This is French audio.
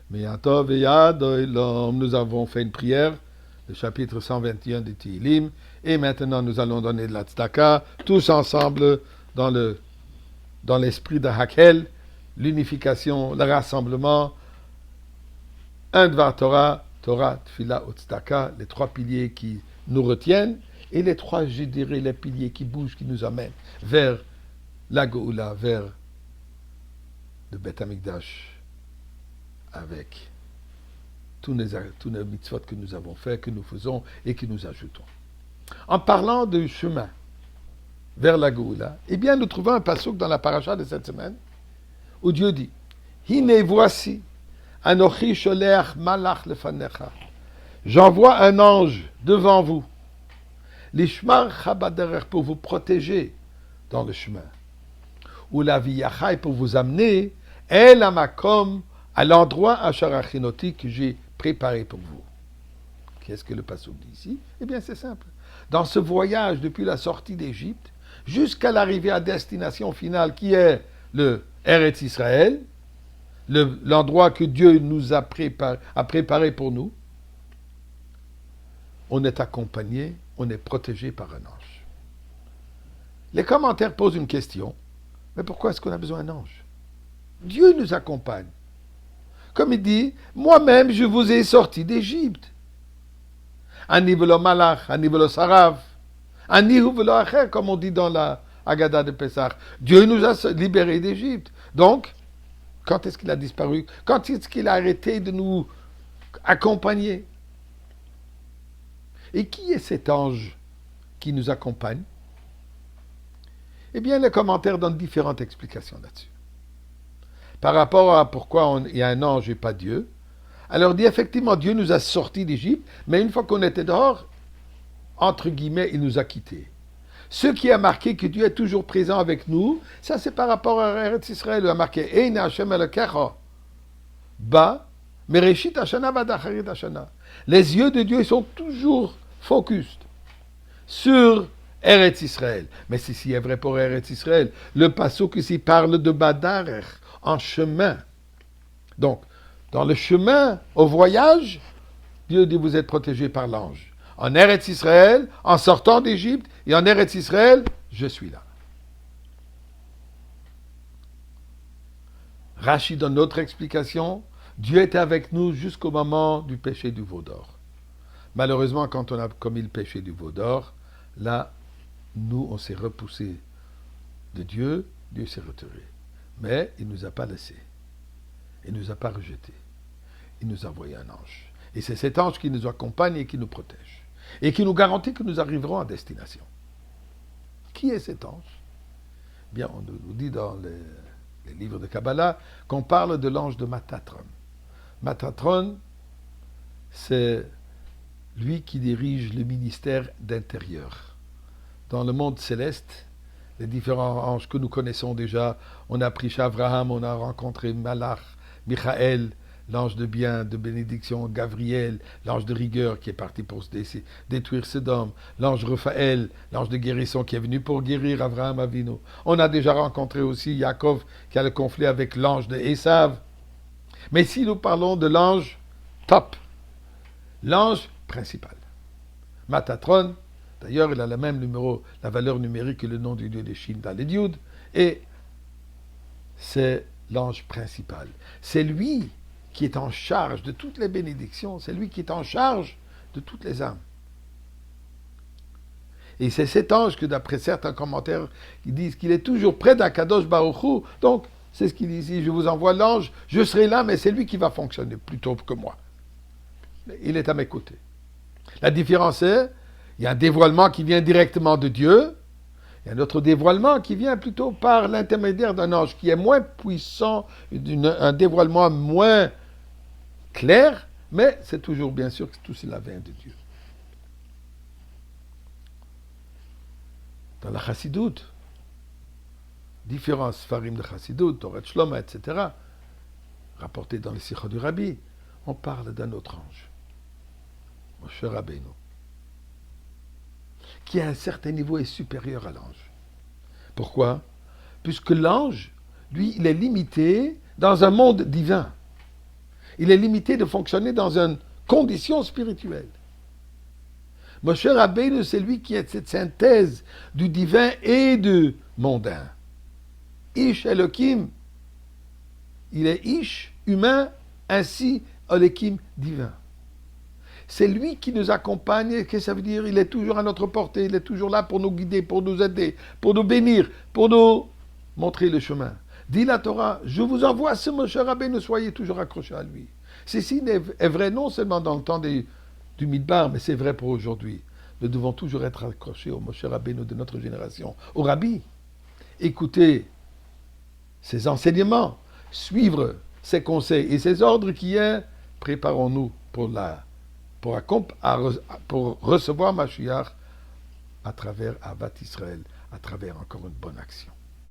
Nous avons fait une prière, le chapitre 121 de Tehillim, et maintenant nous allons donner de la tzedaka, tous ensemble dans l'esprit de Hakel, l'unification, le rassemblement, un Dvar Torah, Torah, Tfila, Tzedaka, les trois piliers qui nous retiennent, et les trois, je dirais, les piliers qui bougent, qui nous amènent vers la Goula, vers le Beth Amikdash, avec tous les mitzvot que nous avons faits, que nous faisons et que nous ajoutons. En parlant du chemin vers la Goula, eh bien, nous trouvons un passouk dans la paracha de cette semaine où Dieu dit « Hine voici, Anochi sholeach malach lefanecha. J'envoie un ange devant vous, l'ishmar chabaderer pour vous protéger dans le chemin, ou la viyachai pour vous amener, el amakom à l'endroit acharachinoti que j'ai préparé pour vous. » Qu'est-ce que le passouk dit ici? Eh bien, c'est simple. Dans ce voyage depuis la sortie d'Égypte jusqu'à l'arrivée à destination finale qui est le Eretz Israël, l'endroit que Dieu nous a préparé pour nous, on est accompagné, on est protégé par un ange. Les commentaires posent une question. Mais pourquoi est-ce qu'on a besoin d'un ange? Dieu nous accompagne. Comme il dit, moi-même je vous ai sorti d'Égypte. Ani velo malach, ani velo sarav, ani hu velo acher, comme on dit dans la Haggadah de Pessah. Dieu nous a libérés d'Égypte. Donc, quand est-ce qu'il a disparu? Quand est-ce qu'il a arrêté de nous accompagner? Et qui est cet ange qui nous accompagne? Eh bien, les commentaires donnent différentes explications là-dessus. Par rapport à pourquoi il y a un ange et pas Dieu, alors dit effectivement, Dieu nous a sortis d'Égypte, mais une fois qu'on était dehors, entre guillemets, il nous a quittés. Ce qui a marqué que Dieu est toujours présent avec nous, ça c'est par rapport à Eretz Israël, il a marqué « Ein Hashem Elokecha ba mereshit hashana va dacharit hashana ». Les yeux de Dieu sont toujours focus sur Eretz Israël. Mais ceci est vrai pour Eretz Israël. Le passouk ici parle de Badarech, en chemin. Donc, dans le chemin, au voyage, Dieu dit vous êtes protégés par l'ange. En Eretz Israël, en sortant d'Égypte, et en Eretz Israël, je suis là. Rachi donne notre explication. Dieu était avec nous jusqu'au moment du péché du veau d'or. Malheureusement, quand on a commis le péché du veau d'or, là, nous, on s'est repoussé de Dieu, Dieu s'est retiré. Mais il ne nous a pas laissés. Il ne nous a pas rejetés. Il nous a envoyé un ange. Et c'est cet ange qui nous accompagne et qui nous protège. Et qui nous garantit que nous arriverons à destination. Qui est cet ange? Bien, on nous dit dans les livres de Kabbalah qu'on parle de l'ange de Matatron. Matatron, c'est lui qui dirige le ministère d'intérieur. Dans le monde céleste, les différents anges que nous connaissons déjà, on a pris chez Abraham, on a rencontré Malach, Michael, l'ange de bien, de bénédiction, Gabriel, l'ange de rigueur qui est parti pour détruire Sodome, l'ange Raphaël, l'ange de guérison qui est venu pour guérir Abraham Avinu. On a déjà rencontré aussi Yaakov qui a le conflit avec l'ange de Esav. Mais si nous parlons de l'ange top, l'ange principal, Matatron, d'ailleurs, il a le même numéro, la valeur numérique que le nom du dieu de Chine dans les Yud, et c'est l'ange principal. C'est lui qui est en charge de toutes les bénédictions, c'est lui qui est en charge de toutes les âmes. Et c'est cet ange que, d'après certains commentaires, ils disent qu'il est toujours près d'Akadosh Baruch Hu. Donc, c'est ce qu'il dit ici, je vous envoie l'ange, je serai là, mais c'est lui qui va fonctionner plutôt que moi. Il est à mes côtés. La différence est, il y a un dévoilement qui vient directement de Dieu, il y a un autre dévoilement qui vient plutôt par l'intermédiaire d'un ange qui est moins puissant, un dévoilement moins clair, mais c'est toujours bien sûr que tout cela vient de Dieu. Dans la Chassidoute, différents Sfarim de Chassidoute, Torat Shloma, etc., rapportés dans les Sichot du Rabbi, on parle d'un autre ange, Moshe Rabbeinu, qui à un certain niveau est supérieur à l'ange. Pourquoi? Puisque l'ange, lui, il est limité dans un monde divin. Il est limité de fonctionner dans une condition spirituelle. Moshe Rabbeinu, c'est lui qui est cette synthèse du divin et du mondain. Ish Elohim, il est Ish, humain, ainsi Elohim, divin. C'est lui qui nous accompagne. Qu'est-ce que ça veut dire? Il est toujours à notre portée, il est toujours là pour nous guider, pour nous aider, pour nous bénir, pour nous montrer le chemin. Dit la Torah, je vous envoie ce Moshe Rabbeinu, soyez toujours accrochés à lui. Ceci est vrai non seulement dans le temps du Midbar, mais c'est vrai pour aujourd'hui. Nous devons toujours être accrochés au Moshe Rabbeinu de notre génération, au Rabbi. Écouter ses enseignements, suivre ses conseils et ses ordres qui est, préparons-nous pour recevoir Mashiach à travers Avat Israël, à travers encore une bonne action.